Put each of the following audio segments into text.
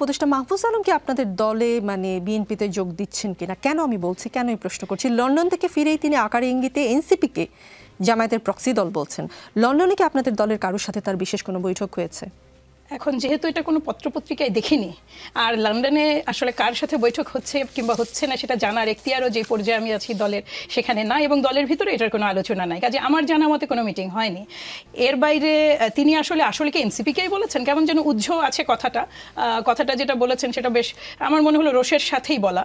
উপদেষ্টা মাহফুজ আলম কি আপনাদের দলে মানে বিএনপিতে যোগ দিচ্ছেন কিনা? কেন আমি বলছি, কেন এই প্রশ্ন করছি, লন্ডন থেকে ফিরেই তিনি আকারে ইঙ্গিতে এনসিপিকে জামায়াতের প্রক্সি দল বলছেন। লন্ডনে কি আপনাদের দলের কারোর সাথে তার বিশেষ কোনো বৈঠক হয়েছে? এখন যেহেতু এটা কোনো পত্রপত্রিকায় দেখিনি, আর লন্ডনে আসলে কার সাথে বৈঠক হচ্ছে কিংবা হচ্ছে না সেটা জানার এখতিয়ারও যে পর্যায়ে আমি আছি দলের সেখানে না, এবং দলের ভিতরে এটার কোনো আলোচনা নাই। কাজে আমার জানা মতে কোনো মিটিং হয়নি। এর বাইরে তিনি আসলে কি এনসিপিকেই বলেছেন? কেমন যেন উজ্জ্ব আছে কথাটা যেটা বলেছেন সেটা বেশ আমার মনে হলো রোষের সাথেই বলা।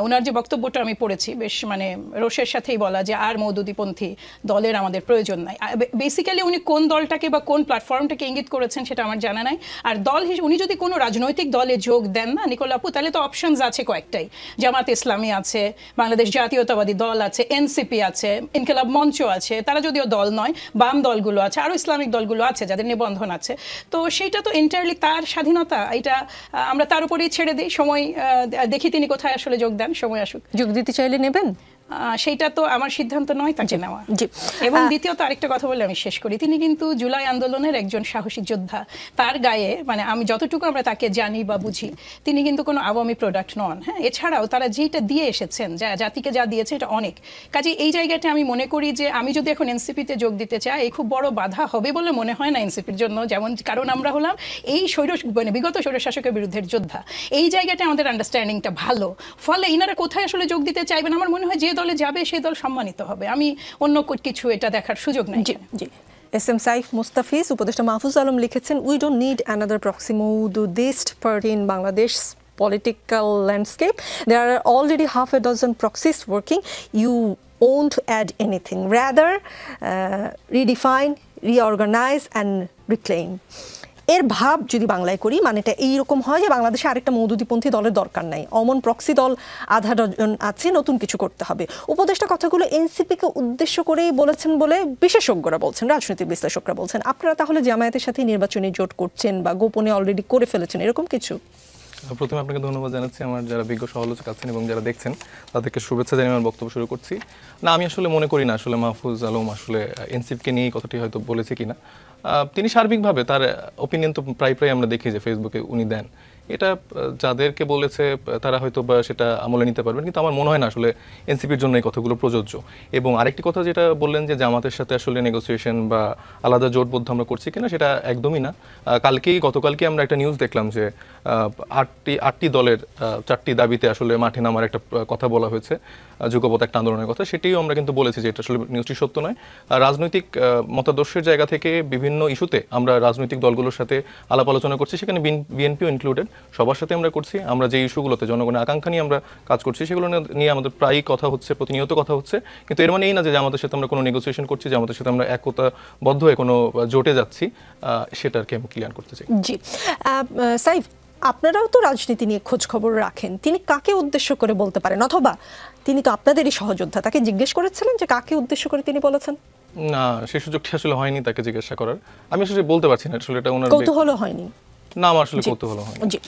ওনার যে বক্তব্যটা আমি পড়েছি বেশ মানে রোষের সাথেই বলা যে আর মওদুদীপন্থী দলের আমাদের প্রয়োজন নাই। বেসিক্যালি উনি কোন দলটাকে বা কোন প্ল্যাটফর্মটাকে ইঙ্গিত করেছেন সেটা আমার জানা নাই। আর দল উনি যদি কোনো রাজনৈতিক দলে যোগ দেন না নিকোলা আপু, তাহলে তো অপশনস আছে কয়েকটাই। জামাত ইসলামী আছে, বাংলাদেশ জাতীয়তাবাদী দল আছে, এনসিপি আছে, ইনকিলাব মঞ্চ আছে, তারা যদিও দল নয়, বাম দলগুলো আছে, আরও ইসলামিক দলগুলো আছে যাদের নিবন্ধন আছে। তো সেইটা তো এন্টায়ারলি তার স্বাধীনতা, এটা আমরা তার উপরেই ছেড়ে দিই। সময় দেখি তিনি কোথায় আসলে যোগ দেন, সময় আসুক। যোগ দিতে চাইলে নেবেন, সেইটা তো আমার সিদ্ধান্ত নয় তাকে নেওয়া। এবং দ্বিতীয়ত আরেকটা কথা বলে আমি শেষ করি, তিনি কিন্তু জুলাই আন্দোলনের একজন সাহসী যোদ্ধা। তার গায়ে মানে আমি যতটুকু আমরা তাকে জানি বা বুঝি, তিনি কিন্তু কোনো আওয়ামী প্রোডাক্ট নন। হ্যাঁ, এছাড়াও তারা যেটা দিয়ে এসেছেন, যা জাতিকে যা দিয়েছে এটা অনেক। কাজে এই জায়গাটা আমি মনে করি যে আমি যদি এখন এনসিপিতে যোগ দিতে চাই, এই খুব বড় বাধা হবে বলে মনে হয় না এনসিপির জন্য। যেমন কারণ আমরা হলাম এই বিগত স্বৈরশাসকের বিরুদ্ধের যোদ্ধা, এই জায়গাটা আমাদের আন্ডারস্ট্যান্ডিংটা ভালো। ফলে ইনারা কোথায় আসলে যোগ দিতে চাইবেন, আমার মনে হয় যে দলে যাবে সেই দল সম্মানিত হবে। আমি অন্য কিছু এটা দেখার সুযোগ নাই। জি। এস এম সাইফ মুস্তাফিজ, উপদেষ্টা মাহফুজ আলম লিখেছেন, we don't need another proxy Maududist party in Bangladesh political landscape. There are already half a dozen proxies working. You won't add anything. Rather, redefine, reorganize and reclaim. এর ভাব যদি বাংলায় করি মানেটা এইরকম হয় যে বাংলাদেশে আরেকটা মওদুদীপন্থী দলের দরকার নাই, অমন প্রক্সি দল আধা ডজন আছে, নতুন কিছু করতে হবে। উপদেষ্টা কথাগুলো এনসিপিকে উদ্দেশ্য করেই বলেছেন বলে বিশেষজ্ঞরা বলছেন, রাজনৈতিক বিশ্লেষকরা বলছেন। আপনারা তাহলে জামায়াতের সাথে নির্বাচনী জোট করছেন বা গোপনে অলরেডি করে ফেলেছেন, এরকম কিছু? প্রথমে আপনাকে ধন্যবাদ জানাচ্ছি। আমার যারা বিজ্ঞ সমালোচক আছেন এবং যারা দেখছেন তাদেরকে শুভেচ্ছা জানিয়ে আমার বক্তব্য শুরু করছি। না, আমি আসলে মনে করি না আসলে মাহফুজ আলম আসলে এনসিপিকে নিয়ে এই কথাটি হয়তো বলেছে কিনা। তিনি সার্বিকভাবে তার ওপিনিয়ন তো প্রায় আমরা দেখি যে ফেসবুকে উনি দেন। এটা যাদেরকে বলেছে তারা হয়তো বা সেটা আমলে নিতে পারবেন, কিন্তু আমার মনে হয় না আসলে এনসিপির জন্য এই কথাগুলো প্রযোজ্য। এবং আরেকটি কথা যেটা বললেন যে জামাতের সাথে আসলে নেগোসিয়েশন বা আলাদা জোটবদ্ধ আমরা করছি কিনা, সেটা একদমই না। গতকালকে আমরা একটা নিউজ দেখলাম যে আটটি দলের 4টি দাবিতে আসলে মাঠে নামার একটা কথা বলা হয়েছে, যুগপৎ একটা আন্দোলনের কথা। সেটিও আমরা কিন্তু বলেছি যে এটা আসলে নিউজটি সত্য নয়। রাজনৈতিক মতাদর্শের জায়গা থেকে বিভিন্ন ইস্যুতে আমরা রাজনৈতিক দলগুলোর সাথে আলাপ আলোচনা করছি, সেখানে বিএনপিও ইনক্লুডেড। সবার সাথে আমরা করছি। আমরা যে ইস্যুগুলোতে জনগণের আকাঙ্ক্ষা নিয়ে আমরা কাজ করছি সেগুলো নিয়ে আমাদের প্রায়ই কথা হচ্ছে, প্রতিনিয়ত কথা হচ্ছে। কিন্তু এর মানে এই না যে আমাদের সাথে আমরা কোনো নেগোসিয়েশন করছি, যে আমাদের সাথে আমরা একতাবদ্ধ হয়ে কোনো জোটে যাচ্ছি, সেটাকে আমি ক্লিয়ার করতে চাই। জি সাইফ, আপনারাও তো রাজনীতি নিয়ে খোঁজ খবর রাখেন, তিনি কাকে উদ্দেশ্য করে বলতে পারেন? অথবা তিনি তো আপনাদেরই সহযোদ্ধা, তাকে জিজ্ঞেস করেছিলেন যে কাকে উদ্দেশ্য করে তিনি বলেছেন? না, সেই সুযোগটি আসলে হয়নি তাকে জিজ্ঞাসা করার। আমি আসলে বলতে পারছি না, আসলে এটা ওনার কৌতূহল হয়নি। না, আমার আসলে কৌতূহল হয়নি। জি।